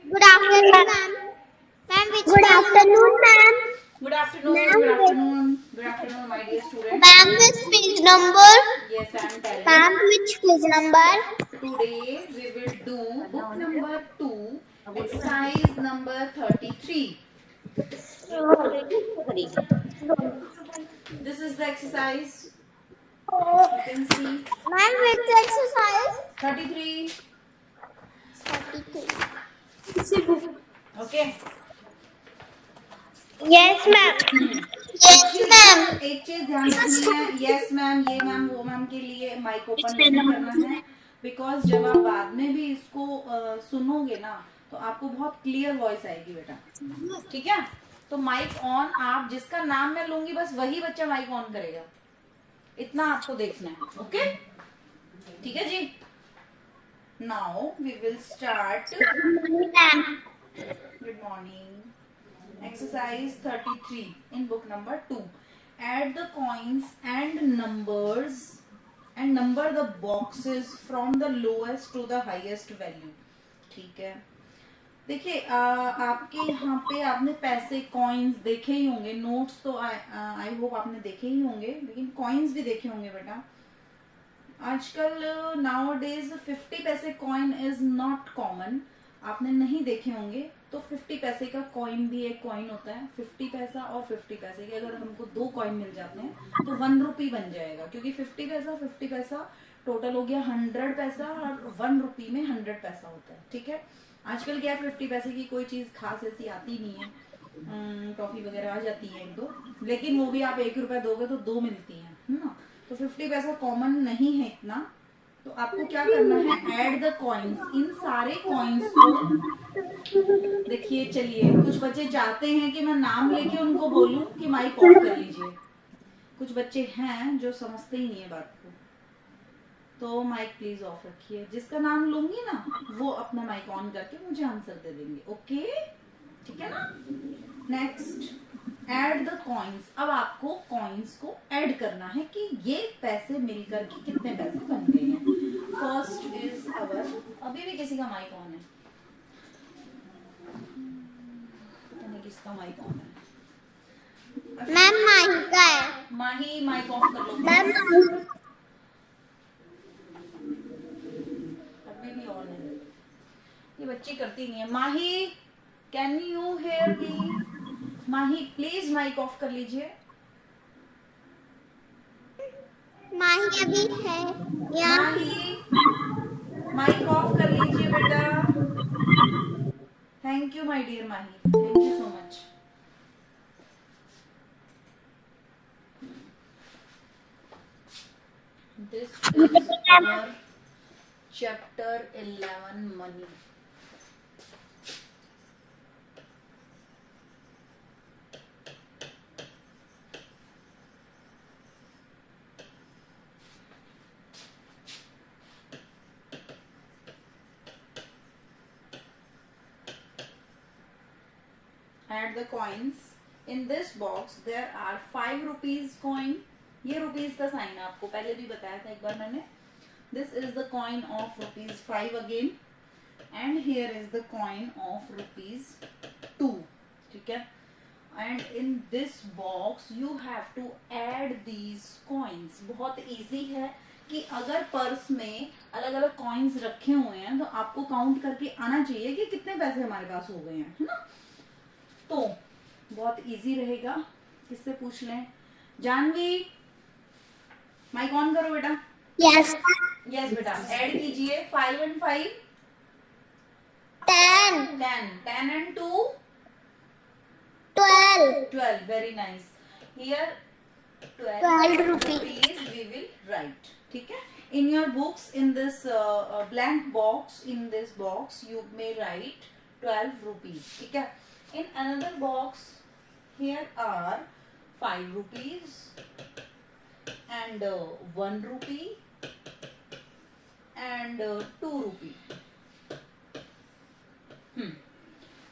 Good afternoon, ma'am. Ma'am, which Good afternoon, ma'am. Good afternoon, Ma'am, good afternoon, good afternoon, my dear students. ma'am, which page number? Yes, I am telling. Ma'am, which page number? Today we will do book number 2, exercise number 33. This is the exercise. You can see Ma'am, which exercise? 33. 32. Okay. yes, ma'am. एक Yes, चीज ma'am. एक चीज ध्यान रखनी है, yes ma'am, ये ma'am, वो ma'am के लिए माइक ओपन नहीं करना है, बिकॉज जब आप बाद में भी इसको सुनोगे ना तो आपको बहुत क्लियर वॉइस आएगी बेटा, ठीक है। तो माइक ऑन, आप जिसका नाम मैं लूंगी बस वही बच्चा माइक ऑन करेगा, इतना आपको देखना है, ओके, ठीक है जी। Now we will start. Good morning. Exercise 33 in book number 2. Add the coins and number the boxes from the lowest to the highest value. ठीक है। देखिए आपके यहाँ पे आपने पैसे कॉइन्स देखे ही होंगे, नोट्स तो आई होप आपने देखे ही होंगे, लेकिन कॉइन्स भी देखे होंगे बेटा। आजकल नाउ डेज 50 पैसे कॉइन इज नॉट कॉमन, आपने नहीं देखे होंगे। तो 50 पैसे का कॉइन भी एक कॉइन होता है, 50 पैसा और 50 पैसे के अगर हमको दो कॉइन मिल जाते हैं तो 1 रुपी बन जाएगा, क्योंकि 50 पैसा टोटल हो गया 100 पैसा, और 1 रुपी में 100 पैसा होता है, ठीक है। आजकल क्या 50 पैसे की कोई चीज खास ऐसी आती नहीं है, टॉफी वगैरह आ जाती है एक दो, लेकिन वो भी आप 1 रुपया दोगे तो 2 मिलती है ना। तो 50 पैसा कॉमन नहीं है इतना, तो आपको क्या करना है, ऐड द कॉइन्स, इन सारे कॉइन्स को देखिए। चलिए, कुछ बच्चे चाहते हैं कि मैं नाम लेके उनको बोलूं कि माइक ऑफ कर लीजिए, कुछ बच्चे हैं जो समझते ही नहीं है बात को, तो माइक प्लीज ऑफ रखिए। जिसका नाम लूंगी ना वो अपना माइक ऑन करके मुझे आंसर दे देंगे, ओके, ठीक है ना। Next, add the coins. अब आपको कॉइन्स को ऐड करना है कि ये पैसे मिलकर के कितने पैसे बन गए हैं। फर्स्ट इज अवर, अभी भी किसी का माइक ऑन है, पता नहीं किसका माइक ऑन है। मैम, माइक का है। माही माइक ऑफ कर लो, मैम, अभी भी ऑन है, ये बच्ची करती नहीं है। Mahi, can you hear me? Mahi please mic off कर लीजिए। माही अभी है या माही माइक ऑफ कर लीजिए बेटा। Thank you my dear Mahi, thank you so much. This is our chapter 11 money. Add the coins. In this box there are 5 rupees coin. ये rupees का साइन आपको पहले भी बताया था एक बार मैंने। This is the coin of rupees 5 again, and here is the coin of rupees 2, ठीक है। And in this box you have to add these coins. बहुत easy है कि अगर पर्स में अलग अलग कॉइन्स रखे हुए हैं तो आपको काउंट करके आना चाहिए कि कितने पैसे हमारे पास हो गए हैं, है ना। तो बहुत इजी रहेगा, किससे पूछ लें? जानवी, माइक ऑन करो बेटा। यस यस बेटा, ऐड कीजिए 5 and 5 10 10 and 2 12, very nice। Here 12 rupees we will write, ठीक है। In your books, in this blank box, in this box you may write 12 rupees, ठीक है। In another box here are 5 rupees and 1 rupee and 2 rupee।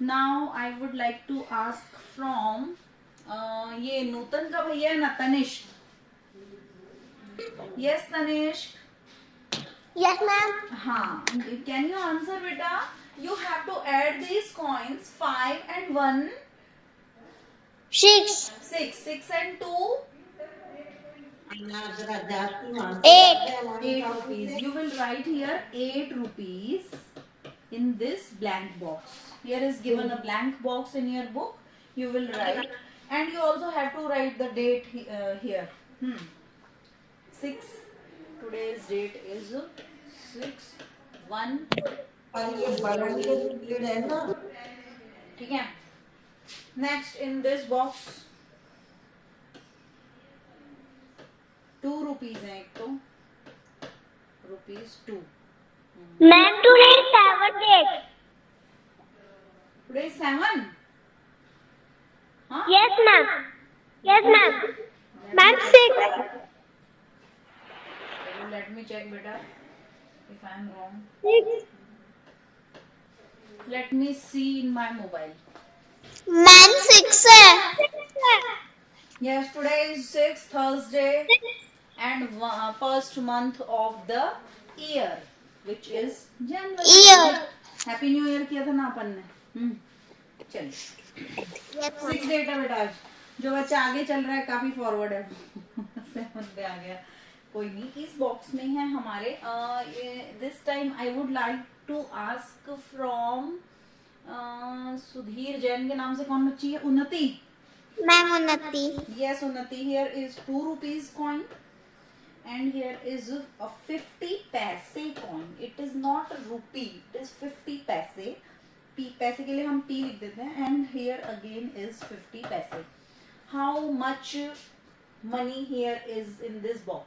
Now I would like to ask from ये नूतन का भैया है ना, Tanishq. Yes Tanishq. Yes ma'am. हाँ, can you answer बेटा? You have to add these coins? 5 and 1, 6, 6. 6 and 2, 8, 8 rupees. You will write here 8 rupees in this blank box. Here is given a blank box in your book. You will write, and you also have to write the date here. 6. Today's date is 6/1. ठीक है. Next in this box 2 rupees है एक तो. ₹2. ma'am, today is 7 days. Today is 7. Huh? Yes, ma'am. Yes, ma'am. Ma'am, 6. Let me check beta if I am wrong. 6. Let me see in my mobile. Ma'am 6 है. Yes, today is 6th Thursday and first month of the year, which is January. Year. Happy New Year किया था ना अपन ने. चलिए. Yes, 6 date है बेटा आज. जो बच्चा आगे चल रहा है काफी फॉरवर्ड है. 7 पे आ गया. कोई नहीं. इस बॉक्स में है हमारे. This time I would like to ask from Sudhir Jain के नाम से कौन बच्ची है? उन्नति. मैम उन्नति. Yes, Unnati, here is 2 rupees coin and here is a 50 paise coin. It is not a rupee, it is 50 paise. पैसे के लिए हम P लिख देते हैं. And here again is 50 paise. How much money here is in this box?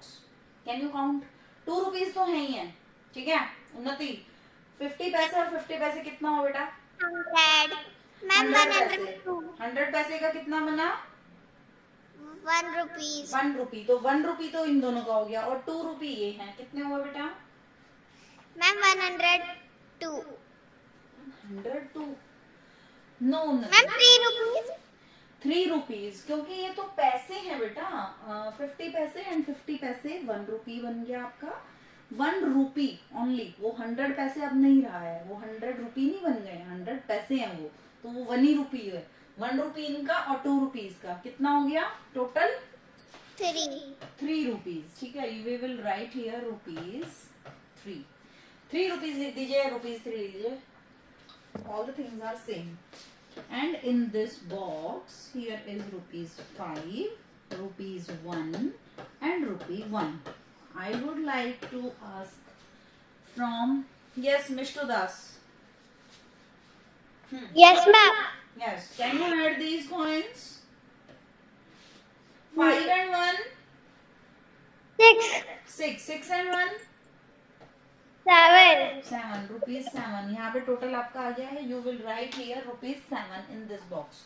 Can you count? 2 rupees तो है ही है. ठीक है उन्नति. 50 पैसे और 50 पैसे कितना हो बेटा? 100. मैम 102. 100 पैसे का कितना बना? 1 rupees. 1 रुपी. तो 1 रुपी तो इन दोनों का हो गया और 2 रुपी ये है. कितने हुए बेटा? Ma'am 102. 102. No ma'am 3 rupees. 3 rupees क्योंकि ये तो पैसे हैं बेटा. 50 पैसे एंड 50 पैसे 1 रुपी बन गया आपका. 1 रुपी ओनली. वो 100 पैसे अब नहीं रहा है. वो 100 रुपी नहीं बन गए. 100 पैसे हैं वो. तो वो 1 ही रुपी है. 1 रुपी इनका और 2 रुपीज का कितना हो गया टोटल? 3 रुपीज. ठीक है. We will write here rupees 3. 3 rupees लिख दीजिए. रुपीज 3 लीजिए. All the things are same. And in this box here is ₹5, ₹1 and ₹1. I would like to ask from yes Mr. Das. Yes, ma'am. Yes, can you add these coins? 5 and 1, 6, 6. 6 and 1, 7. 7. ₹7. यहाँ पे total आपका आ गया है. You will write here ₹7 in this box.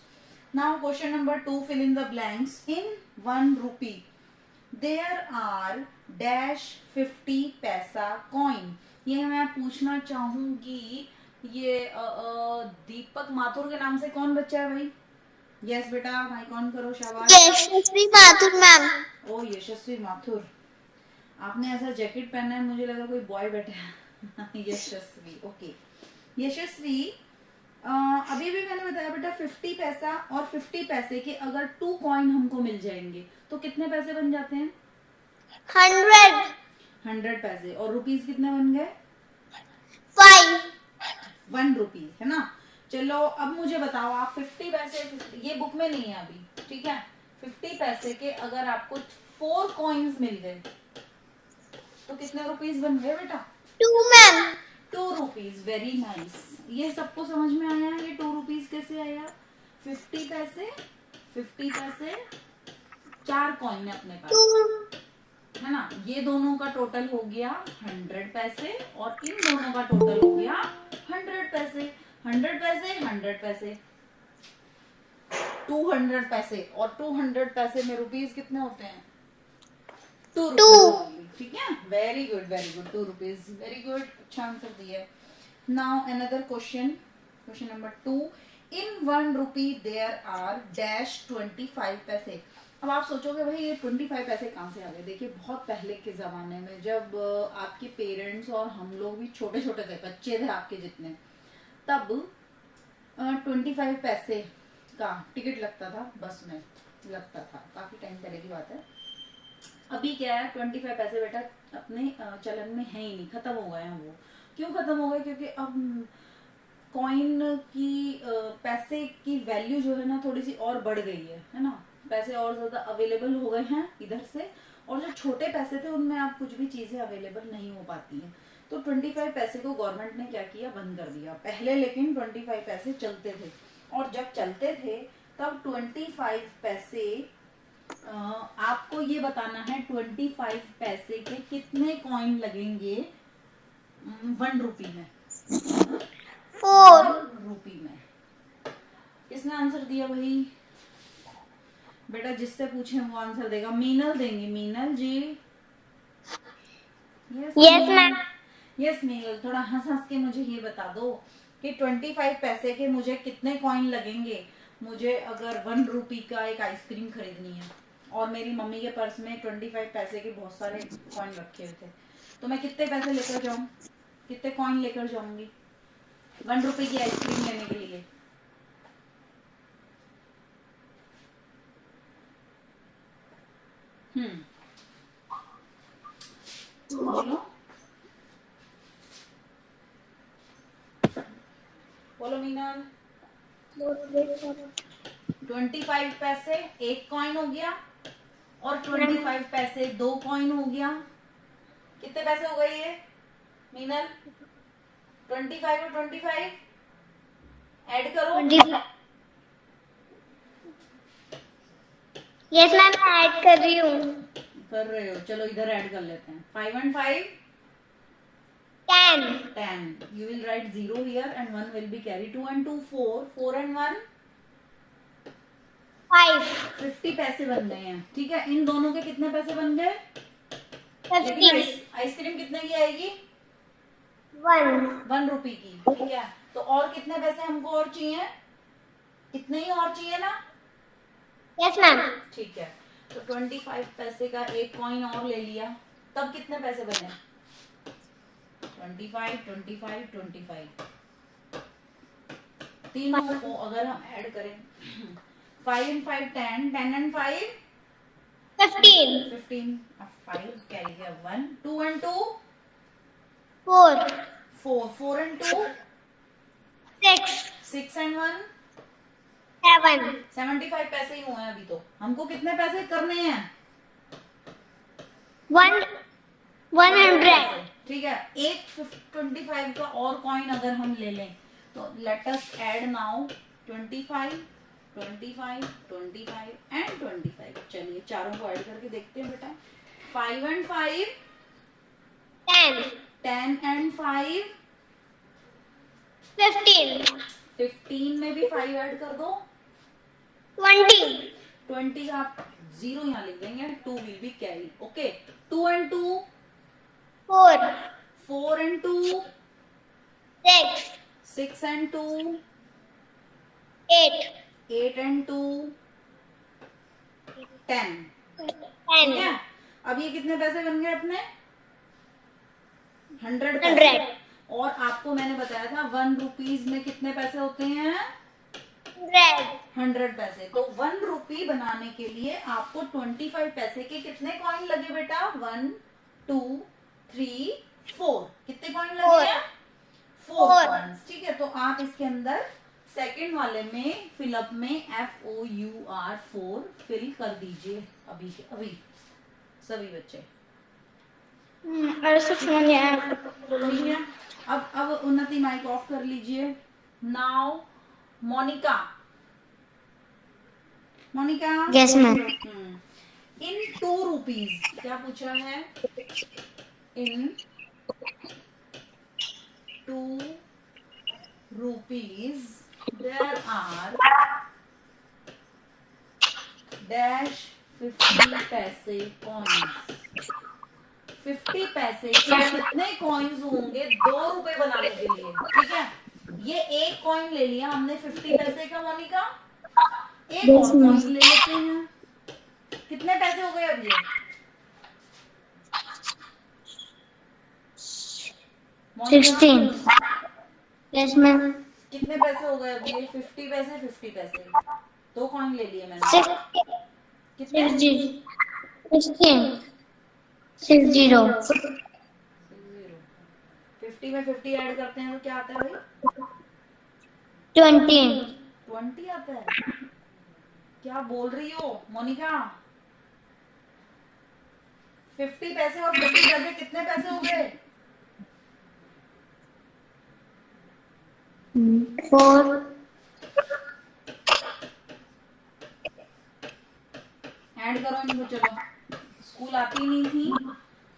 Now question number 2, fill in the blanks. In 1 rupee there are dash 50 पैसा coin. ये मैं पूछना चाहूंगी. ये दीपक माथुर के नाम से कौन बच्चा है भाई? यस बेटा भाई कौन करो. शाबाश. यशस्वी माथुर मैम. ओ यशस्वी माथुर. आपने ऐसा जैकेट पहना है मुझे लगा कोई बॉय बैठा है. यशस्वी. ओके यशस्वी. अभी भी मैंने बताया बेटा 50 पैसा और 50 पैसे के अगर 2 कॉइन हमको मिल जाएंगे तो कितने पैसे बन जाते हैं? 100. 100 पैसे. और रुपीस कितने बन गए? 5. 1 रुपी है ना. चलो अब मुझे बताओ आप 50 पैसे. ये बुक में नहीं है अभी. ठीक है. 50 पैसे के अगर आपको 4 कॉइन्स मिल गए तो कितने रुपीस बन गए बेटा? 2 मैम. 2 रुपीज. Very nice. ये सबको समझ में आया. ये 2 रुपीज कैसे आया? 50 पैसे 4 कॉइन है अपने पास 2. है ना. ये दोनों का टोटल हो गया 100 पैसे और इन दोनों का टोटल हो गया 100 पैसे. 100 पैसे 100 पैसे 200 पैसे और 200 पैसे में रुपीज कितने होते हैं? 2 रुपीज. ठीक है. Very good 2 rupees. Very good. अच्छा आंसर दिया. Now another question. Question number 2. In 1 rupee there are dash 25 paise. अब आप सोचोगे भाई ये 25 पैसे कहाँ से आ गए. देखिए बहुत पहले के जमाने में जब आपके पेरेंट्स और हम लोग भी छोटे छोटे थे, बच्चे थे आपके जितने, तब 25 पैसे का टिकट लगता था, बस में लगता था, काफी टाइम पहले की बात है। अभी क्या है, 25 पैसे बेटा अपने चलन में है ही नहीं, खत्म हो गए हैं वो। क्यों खत्म हो गए? क्योंकि अब कॉइन की पैसे की वैल्यू जो है ना थोड़ी सी और बढ़ गई है ना, पैसे और ज्यादा अवेलेबल हो गए हैं इधर से, और जो छोटे पैसे थे उनमें आप कुछ भी चीजें अवेलेबल नहीं हो पाती हैं। तो 25 पैसे को गवर्नमेंट ने क्या किया, बंद कर दिया। पहले लेकिन 25 पैसे चलते थे, और जब चलते थे तब 25 पैसे आपको ये बताना है 25 पैसे के कितने कॉइन लगेंगे 1 रुपी में। 4. 1 रुपी में। किसने आंसर दिया भाई? बेटा जिससे पूछे वो आंसर देगा। मीनल देंगे, मीनल जी। Yes, ma'am. यस मीनल, थोड़ा हंस हंस के मुझे ये बता दो कि 25 पैसे के मुझे कितने कॉइन लगेंगे। मुझे अगर 1 रुपी का एक आइसक्रीम खरीदनी है और मेरी मम्मी के पर्स में 25 पैसे के बहुत सारे कॉइन रखे हुए थे, तो मैं कितने पैसे लेकर जाऊं, कितने कॉइन लेकर जाऊंगी 1 रुपए की आइसक्रीम लेने के लिए? बोलो बोलो मीनल। 25 पैसे एक कॉइन हो गया, और 25 पैसे 2 कॉइन हो गया। कितने पैसे हो गए ये मीनल? 25 और 25 ऐड करो। 25. Yes, ma'am. मैं ऐड कर रही हूँ. कर रहे हो, चलो इधर ऐड कर लेते हैं। 5 and 5 10. 10. You will write 0 here and 1 will be carried. 2 and 2 4. 4 and 1 5. 50 पैसे बन गए हैं। ठीक है, इन दोनों के कितने पैसे बन गए? 50. आइसक्रीम कितने की आएगी? 1. 1 रुपी की। ठीक है, तो और कितने पैसे हमको और चाहिए? इतने ही और चाहिए ना? Yes, ma'am. ठीक है, तो 25 पैसे का एक कॉइन और ले लिया, तब कितने पैसे बने? 25 25 25। तीनों को अगर हम ऐड करें 5 and 5 10, 10 and 5 15. 15। अब 5 कैरी गया 1, 2 and 2 4. 4, 4 and 2 6. 6 and 1 7. 75 पैसे ही हुए हैं अभी। तो हमको कितने पैसे करने हैं? 100. ठीक है, एक 25 का और कॉइन अगर हम ले लें तो let us add now 25 25 25 and 25। चलिए चारों को ऐड करके देखते हैं बेटा। 5 and 5 10. 10 and 5 15. 15 में भी 5 ऐड कर दो 20. 20 का आप 0 यहाँ लिख देंगे, 2 will be carry. Okay, 2 and 2 4. 4 and 2 6. 6 and 2 8. 8 and 2 10। 10. ठीक है, अब ये कितने पैसे बन गए अपने? 100 पैसे। 100. और आपको मैंने बताया था 1 रुपीज में कितने पैसे होते हैं? 100 पैसे। तो 1 रुपी बनाने के लिए आपको 25 पैसे के कितने कॉइन लगे बेटा? 1 2 3 4। कितने कॉइन लगे हैं? 4 कॉइन्स। ठीक है, तो आप इसके अंदर सेकंड वाले में फिलअप में FOUR 4 फिल कर दीजिए अभी के अभी सभी बच्चे। और सब समझ आया. ठीक है, अब उन्नति माइक ऑफ कर लीजिए। Now Monica, Monica. Yes, ma'am. In 2 rupees क्या पूछा है? इन 2 rupees there are dash 50 पैसे कॉइन्स। 50 पैसे के कितने कॉइन्स होंगे 2 रुपए बनाने के लिए? ठीक है, ये एक कॉइन ले लिया हमने 50 पैसे का मोनिका, एक और कॉइन ले लेते हैं। कितने पैसे हो गए अब ये? 16. Yes, ma'am. कितने पैसे हो गए अभी? 50 पैसे 50 पैसे, 2 कॉइन ले लिए मैंने। 6 कितने? 16 60 50 में 50 ऐड करते हैं तो क्या आता है भाई? 20 20 आता है। क्या बोल रही हो मोनिका? 50 पैसे और 50 पैसे कितने पैसे हो गए? 4 ऐड करो इनको। चलो, स्कूल आती नहीं थी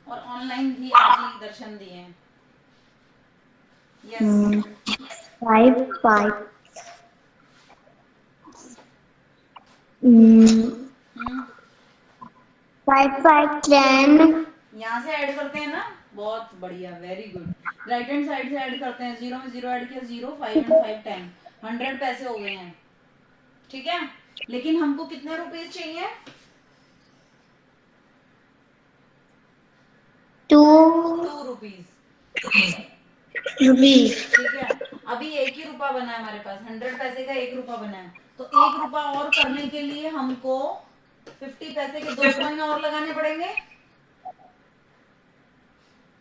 और ऑनलाइन भी आज ही दर्शन दिए हैं। यस। 5 5 5 5 10 यहाँ से ऐड करते हैं ना, बहुत बढ़िया, very good. Right hand side से ऐड करते हैं, 0 में 0 ऐड किया, 0, 5 एंड 5 10, 100 पैसे हो गए हैं। ठीक है, लेकिन हमको कितने रुपीस चाहिए? 2 रुपीस। ठीक है, अभी 1 ही रुपया बना है हमारे पास, 100 पैसे का 1 रुपया बना है, तो 1 रुपया और करने के लिए हमको 50 पैसे के 2 कॉइन और लगाने पड़ेंगे।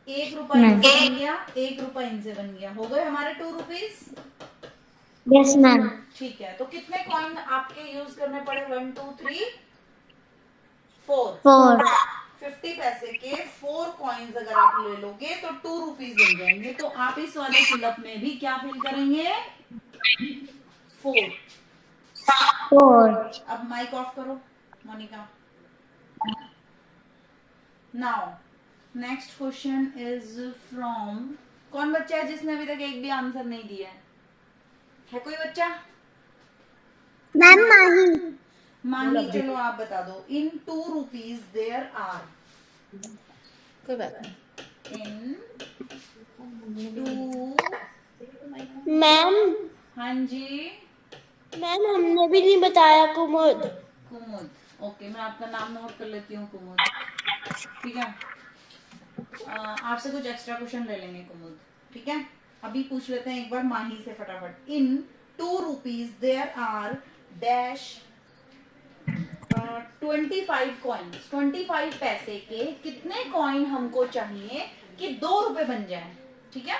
1 रुपया इनसे बन गया, 1 रुपया इनसे बन गया, हो गए हमारे 2 रुपीस। Yes ma'am. ठीक है, तो कितने कॉइन आपके यूज करने पड़े? 1 2 3 4 4 50 पैसे के 4 कॉइन्स अगर आप ले लोगे तो 2 रुपीस बन जाएंगे। तो आप इस वाले फिलअप में भी क्या फिल करेंगे? 4। 4 अब माइक ऑफ करो Monica. Now next question is from, कौन बच्चा है जिसने अभी तक एक भी आंसर नहीं दिया है कोई बच्चा? मैम माही। माही, चलो आप बता दो। इन 2 रुपीज देयर आर, कोई बात नहीं। इन 2, मैम हाँ जी मैम हमने भी नहीं बताया कुमुद। कुमुद, ओके, मैं आपका नाम नोट कर लेती हूँ कुमुद। ठीक है, आपसे कुछ एक्स्ट्रा क्वेश्चन ले लेंगे कुमुद। ठीक है, अभी पूछ लेते हैं एक बार माही से फटाफट। In 2 rupees there are dash 25 coins. 25 पैसे के कितने कॉइन हमको चाहिए कि 2 रुपए बन जाए? ठीक है,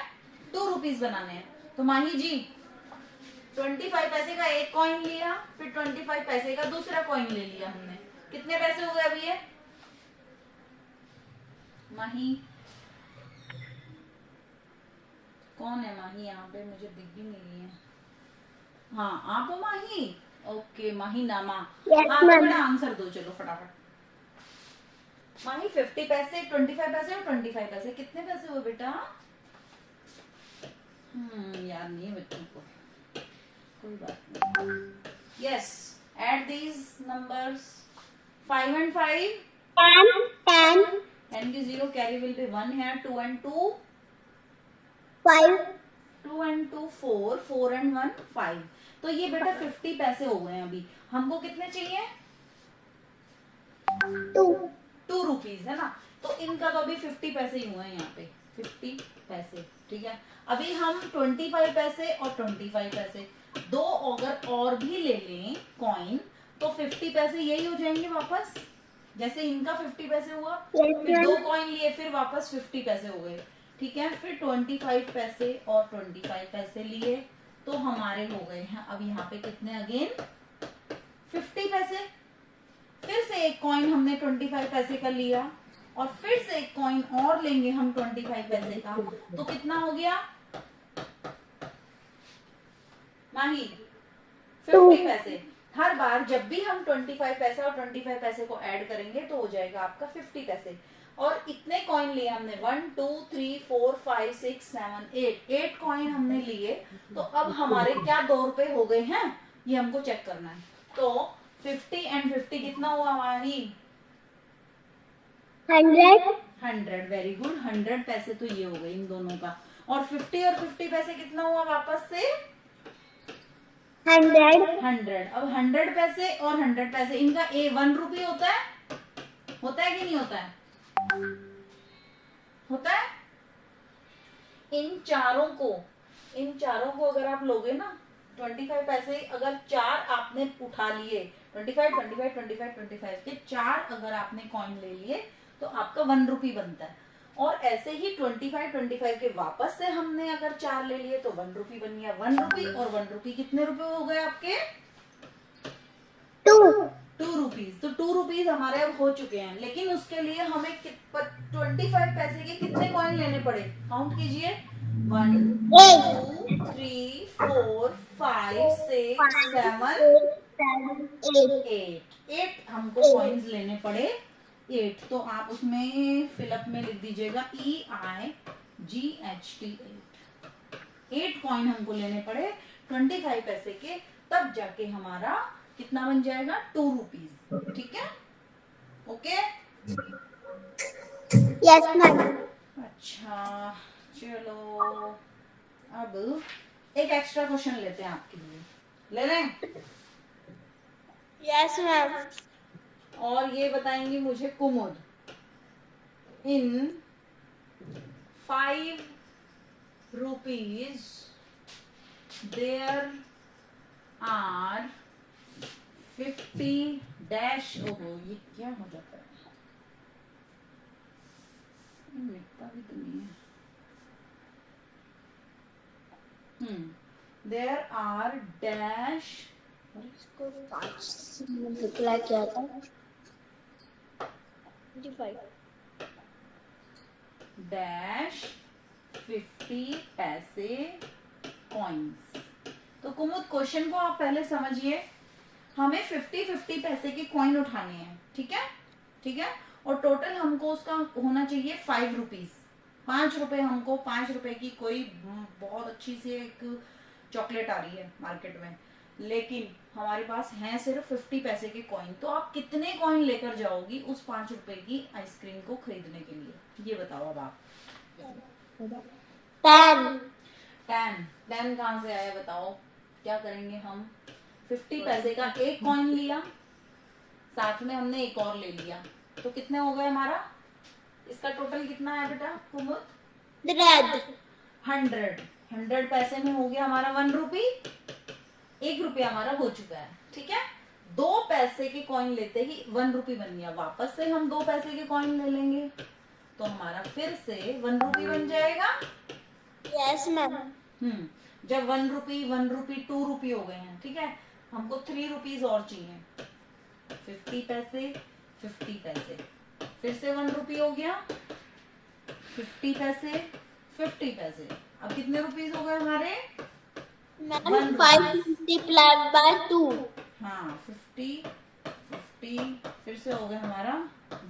2 रुपीज बनाने हैं। तो माही जी, 25 पैसे का एक कॉइन लिया, फिर 25 पैसे का दूसरा कॉइन ले लिया हमने, कितने पैसे हो गए अभी ये? माही, कौन है माही यहाँ पे? मुझे दिख भी नहीं रही है। हाँ, आप हो माही? ओके, माही नामा। Yes, हाँ, तो ma'am. बेटा आंसर दो चलो फटाफट। माही, 50 पैसे, 25 पैसे और 25 पैसे कितने पैसे हुए बेटा? याद नहीं है बच्चों को, कोई बात नहीं। Yes, add these numbers, 5 and 5 10 10 की 0 कैरी विल बी 1 है। 2 and 2 5 2 and 2 4, 4 and 1 5। तो ये बेटा 50 पैसे हो गए हैं। अभी हमको कितने चाहिए? 2 रुपीज है ना, तो इनका तो अभी 50 पैसे ही हुए हैं यहाँ पे, 50 पैसे। ठीक है, अभी हम 25 पैसे और 25 पैसे दो अगर और भी ले लें कॉइन तो 50 पैसे यही हो जाएंगे वापस, जैसे इनका 50 पैसे हुआ, फिर 2 कॉइन लिए, फिर वापस 50 पैसे हो गए। ठीक है, फिर 25 पैसे और 25 पैसे लिए तो हमारे हो गए हैं अब यहाँ पे कितने? अगेन 50 पैसे। फिर से एक कॉइन हमने 25 पैसे का लिया और फिर से एक कॉइन और लेंगे हम 25 पैसे का, तो कितना हो गया माही? 50 पैसे। हर बार जब भी हम 25 पैसे और 25 पैसे को ऐड करेंगे तो हो जाएगा आपका 50 पैसे। और इतने कॉइन लिए हमने, 1 2 3 4 5 6 7 8 कॉइन हमने लिए, तो अब हमारे क्या 2 रुपए हो गए हैं ये हमको चेक करना है। तो 50 and 50 कितना हुआ हमारी? 100, वेरी गुड। 100 पैसे तो ये हो गए इन दोनों का। और 50 और 50 पैसे कितना हुआ वापस से? 100। अब 100 पैसे और 100 पैसे, इनका 1 रुपये होता है कि नहीं होता है? होता है। इन चारों को इन चारों को अगर आप लोगे ना 25 पैसे, अगर चार आपने उठा लिए 25 25 25 25 के चार अगर आपने कॉइन ले लिए तो आपका 1 रुपी बनता है। और ऐसे ही 25 25 के वापस से हमने अगर चार ले लिए तो 1 रुपी बन गया। 1 रुपी और 1 रुपी कितने रुपए हो गए आपके? 2 रुपीज। तो 2 रुपीज हमारे अब हो चुके हैं, लेकिन उसके लिए हमें 25 पैसे के कितने कॉइन लेने पड़े? काउंट कीजिए। 1 2 3 4 5 6 7 8 हमको कॉइन्स लेने पड़े 8। तो आप उसमें फिलअप में लिख दीजिएगा EIGHT 8 कॉइन हमको लेने पड़े 25 पैसे के, तब जाके हमारा कितना बन जाएगा? 2 रुपीज। ठीक है, ओके। Yes ma'am. अच्छा चलो, अब एक एक्स्ट्रा क्वेश्चन लेते हैं आपके लिए, ले लें? Yes ma'am. और ये बताएंगे मुझे कुमुद, इन 5 rupees there are 50 dash, ओहो ये क्या हो जाता है, मिटता भी तो नहीं है। there are dash, इसको 5 से मल्टीप्लाई किया था 25 डैश 50 पैसे कॉइन्स। तो कुमुद क्वेश्चन को आप पहले समझिए, हमें 50 पैसे के कॉइन उठाने हैं, ठीक है, ठीक है। और टोटल हमको उसका होना चाहिए 5 रुपीज, 5 रुपए। हमको 5 रुपए की कोई बहुत अच्छी सी एक चॉकलेट आ रही है मार्केट में, लेकिन हमारे पास हैं सिर्फ 50 पैसे के कॉइन। तो आप कितने कॉइन लेकर जाओगी उस 5 रुपए की आइसक्रीम को खरीदने के लिए, ये बताओ अब आप। 10 कहाँ से आया बताओ? क्या करेंगे हम? 50 पैसे का एक कॉइन लिया, साथ में हमने एक और ले लिया, तो कितने हो गए हमारा? इसका टोटल कितना है बेटा कुमुद? 100 पैसे में हो गया हमारा 1 रुपी, 1 रुपया हमारा हो चुका है, ठीक है। 2 पैसे के कॉइन लेते ही 1 रुपी बन गया, वापस से हम 2 पैसे के कॉइन ले लेंगे तो हमारा फिर से 1 रुपी बन जाएगा। Yes ma'am. जब 1 रुपी 2 रुपी हो गए हैं, ठीक है, हमको 3 रुपीज और चाहिए। 50 पैसे 50 पैसे, फिर से 1 रुपी हो गया, 50 पैसे 50 पैसे, अब कितने रुपीज हो गए हमारे? Ma'am 5 multiplied by 2। हाँ 50 फिर से हो गया हमारा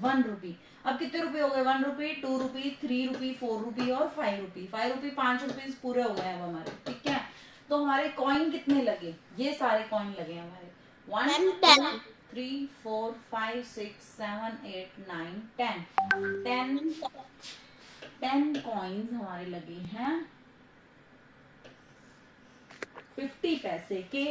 1 रुपी। अब कितने रुपए हो गए? 1 रुपी 2 रुपी 3 रुपी 4 रुपी और 5 रुपी। 5 रुपीज पूरे हो गए अब हमारे, ठीक है। तो हमारे कॉइन कितने लगे? ये सारे कॉइन लगे हमारे 1 2 3 4 5 6 7 8 9 10 कॉइन्स हमारे लगे हैं 50 पैसे के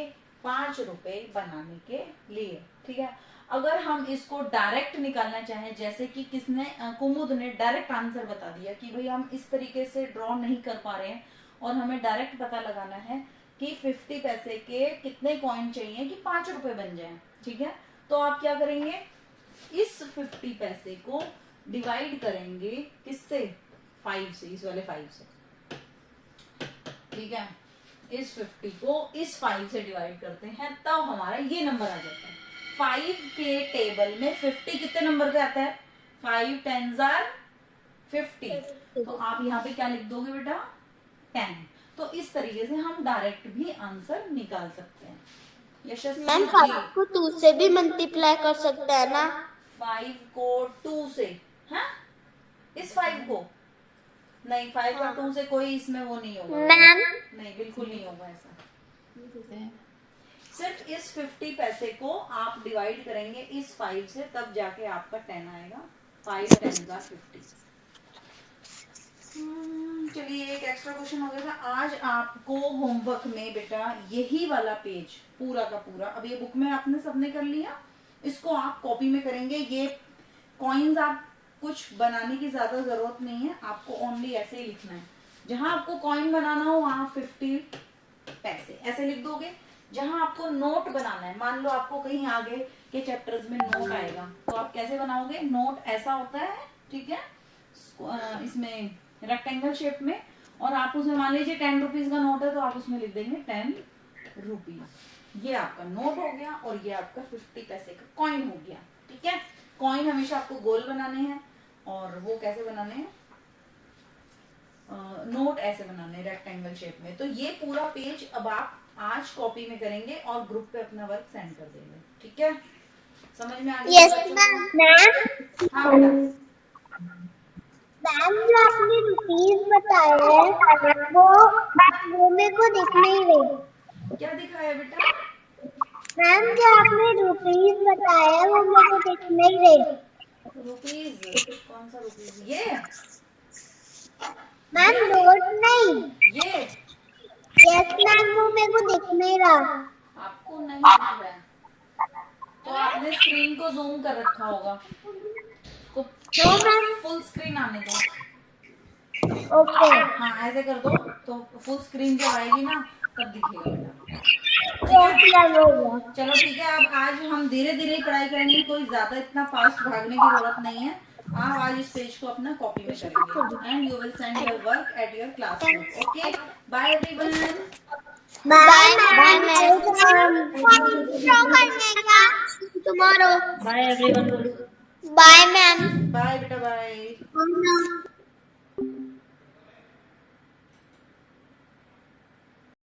5 रुपए बनाने के लिए, ठीक है। अगर हम इसको डायरेक्ट निकालना चाहें, जैसे कि किसने, कुमुद ने डायरेक्ट आंसर बता दिया कि भाई हम इस तरीके से ड्रॉ नहीं कर पा रहे हैं और हमें डायरेक्ट पता लगाना है कि 50 पैसे के कितने कॉइन चाहिए कि 5 रुपए बन जाएं, ठीक है। तो आप क्या करेंगे? इस 50 पैसे को डिवाइड करेंगे किससे? 5 से, इस वाले 5 से, ठीक है। इस 50 को इस 5 से डिवाइड करते हैं, तब हमारा ये नंबर आ जाता है। 5 के टेबल में 50 कितने नंबर पे आता है? 5 10s are 50। तो आप यहाँ पे क्या लिख दोगे बेटा? 10। तो इस तरीके से हम डायरेक्ट भी आंसर निकाल सकते हैं। यशस्वी मैम 5 को 2 से भी मल्टीप्लाई कर सकते हैं ना? 5 को 2 से, हाँ, इस 5 को नहीं, 5 और 2 से कोई इसमें वो नहीं होगा मैम नहीं, बिल्कुल नहीं होगा ऐसा। सिर्फ इस 50 पैसे को आप डिवाइड करेंगे इस 5 से, तब जाके आपका 10 आएगा। 5 10s are 50। चलिए एक एक्स्ट्रा क्वेश्चन हो गया था। आज आपको होमवर्क में बेटा यही वाला पेज पूरा का पूरा, अब ये बुक में आपने सबने कर लिया, इसको आप कॉपी में करेंगे। ये कॉइन्स आप कुछ बनाने की ज्यादा जरूरत नहीं है, आपको ओनली ऐसे ही लिखना है। जहां आपको कॉइन बनाना हो वहां 50 पैसे ऐसे लिख दोगे। जहां आपको नोट बनाना है, मान लो आपको कहीं आगे के चैप्टर्स में नोट आएगा, तो आप कैसे बनाओगे? नोट ऐसा होता है, ठीक है, इसमें रेक्टेंगल शेप में, और आप उसमें मान लीजिए 10 रुपीज का नोट है तो आप उसमें लिख देंगे 10 रुपीज। ये आपका नोट हो गया और ये आपका 50 पैसे का कॉइन हो गया, ठीक है। कॉइन हमेशा आपको गोल बनाने हैं, और वो कैसे बनाने हैं? नोट ऐसे बनाने हैं रेक्टेंगल शेप में। तो ये पूरा पेज अब आप आज कॉपी में करेंगे और ग्रुप पे अपना वर्क सेंड कर देंगे, ठीक है। समझ में आ गया? Yes ma'am. हाँ बेटा। मैम जो आपने रुपीस बताया है वो मेरे को दिख नहीं रही। क्या दिखाया बेटा? मैम जो आपने रुपीस बताया है वो मेरे को दिख नहीं रही। रुपीज? कौन सा रुपीज? ये मैम नोट नहीं। ये यस मैम वो मेरे को दिख नहीं रहा। आपको नहीं दिख रहा है तो आपने स्क्रीन को जूम कर रखा होगा, तो फुल स्क्रीन आने दो। ओके। हाँ ऐसे कर दो तो फुल स्क्रीन जब आएगी ना तब दिखेगा बेटा। चलो ठीक है, अब आज हम धीरे धीरे ही पढ़ाई करेंगे, कोई ज्यादा इतना फास्ट भागने की जरूरत नहीं है। आप आज इस पेज को अपना कॉपी में करेंगे and you will send your work at your classroom. Okay, bye everyone. Bye ma'am. Tomorrow. Bye everyone. Bye ma'am. Bye बेटा, बाय।